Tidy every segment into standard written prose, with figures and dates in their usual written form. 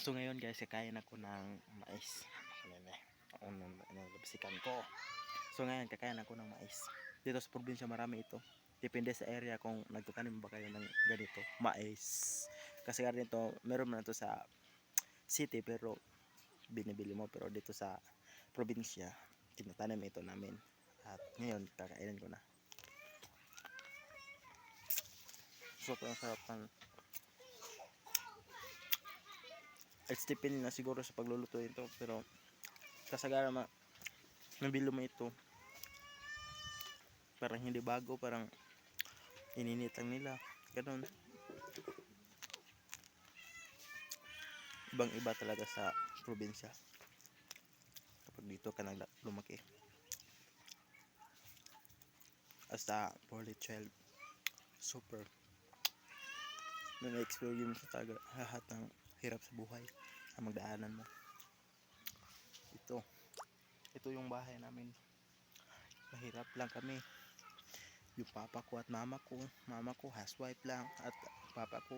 So ngayon guys, kakain ako ng mais. Labisikan ko. So ngayon, kakain ako ng mais. Dito sa probinsya marami ito. Depende sa area kung nagtatanim ba kayo ng ganito, mais. Kasi ganito, meron man ito sa city pero binibili mo. Pero dito sa probinsya, tinatanim ito namin. At ngayon, kakainin ko na. Sobrang sarap ng it's depende na siguro sa pagluluto ito, pero kasagara nabilo mo ito parang hindi bago, parang ininit lang nila ganun. Ibang iba talaga sa probinsya kapag dito ka na lumaki as a poorly child. Super na experience talaga lahat ng hirap sa buhay ang magdaanan mo. Ito yung bahay namin. Mahirap lang kami. Yung papa ko at mama ko housewife lang at papa ko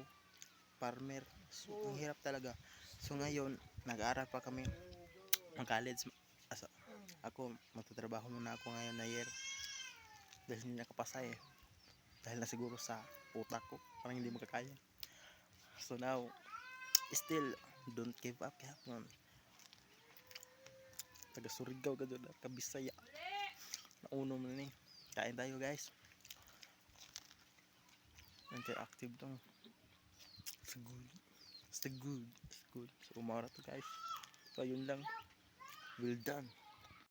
farmer. So ang hirap talaga. So ngayon nag-aaral pa kami ng college. Ako magtatrabaho muna ako ngayon na year dahil hindi nakapasa dahil na siguro sa utak ko parang hindi makakaya. So now still don't give up yapon. Taga Surigao gado na Kabisaya. Nauno mo ni. Kain tayo guys. Interactive dong. It's good. So umara to guys. So yun lang. Well done.